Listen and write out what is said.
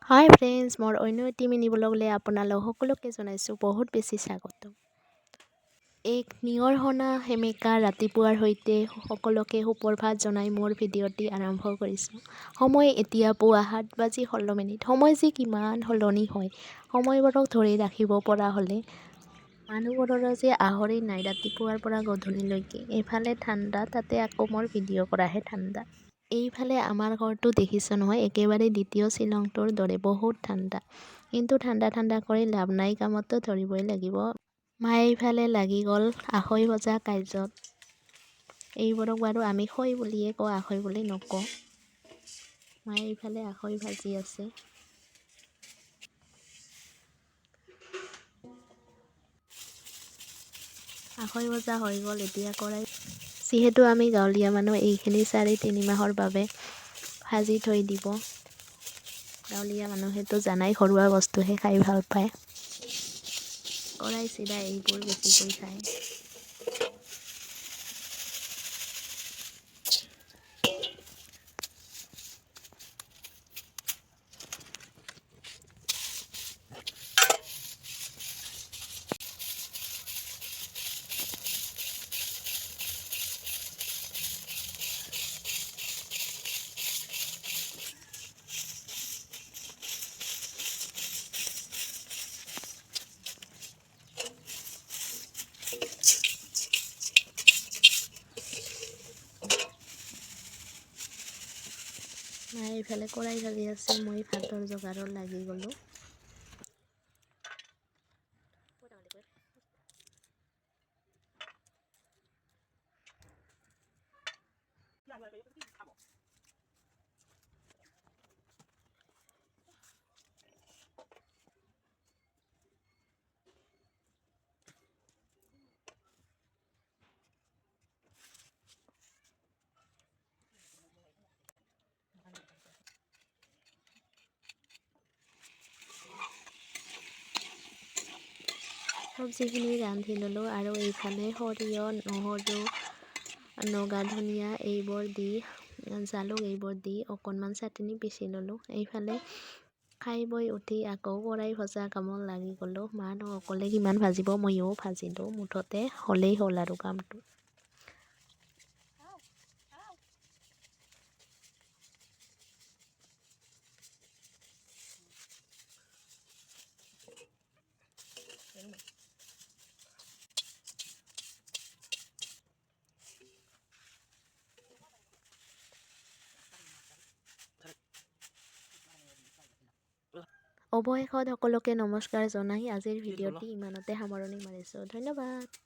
হাই friends, মোৰ অন্য এটি মিনি ব্লগলৈ আপোনালোক সকলোকে জনাইছোঁ বহুত বেছি স্বাগতম। এক নিয়ৰ সনা সেমেকা ৰাতিপুৱাৰ সৈতে সকলোকে সুপ্ৰভাত জনাই মোৰ ভিডিঅ'টি আৰম্ভ কৰিছোঁ। সময় এতিয়া পুৱা 7:16। সময় যে কিমান সলনি হয়, সময়বোৰক ধৰি ৰাখিব পৰা হ'লে মানুহবোৰৰো যে আহৰি নাই ৰাতিপুৱাৰ পৰা গধূলিলৈকে। এইফালে ঠাণ্ডা, তাতে আকৌ মোৰ ভিডিঅ' কৰাহে ঠাণ্ডা। এইফালে আমাৰ ঘৰটো দেখিছোঁ নহয়, একেবাৰে দ্বিতীয় শ্বিলংটোৰ দৰে বহুত ঠাণ্ডা। কিন্তু ঠাণ্ডা ঠাণ্ডা কৰি লাভ নাই, কামততো ধৰিবই লাগিব। মায়ে এইফালে লাগি গ'ল আখৈ ভজা কাৰ্যত। এইবোৰক বাৰু আমি খৈ বুলিয়ে কওঁ, আখৈ বুলি নকওঁ। মায়ে এইফালে আখৈ ভাজি আছে। আখৈ ভজা হৈ গ'ল, এতিয়া কৰাই। যিহেতু আমি গাঁৱলীয়া মানুহ, এইখিনি 4-3 মাহৰ বাবে ভাজি থৈ দিব। গাঁৱলীয়া মানুহেতো জানাই, ঘৰুৱা বস্তুহে খাই ভাল পায়। কৰাই চিৰা এইবোৰ বেছিকৈ খায়। মায়ে এইফালে কৰাই ভাজি আছে, মই ভাতৰ যোগাৰত লাগি গ'লোঁ। চব্জিখিনি ৰান্ধি ল'লোঁ আৰু এইফালে সৰিয়হ, নহৰু, নগা ধনিয়া এইবোৰ দি, জালুক এইবোৰ দি অকণমান চাটনি পিচি ল'লোঁ। এইফালে খাই বৈ উঠি আকৌ কৰাই ভজা কামত লাগি গ'লোঁ। মানো অকলে কিমান ভাজিব, ময়ো ভাজিলোঁ। মুঠতে হ'লেই হ'ল আৰু কামটো। অৱশেষত সকলোকে নমস্কাৰ জনাই আজিৰ ভিডিঅ'টি ইমানতে সামৰণি মাৰিছোঁ। ধন্যবাদ।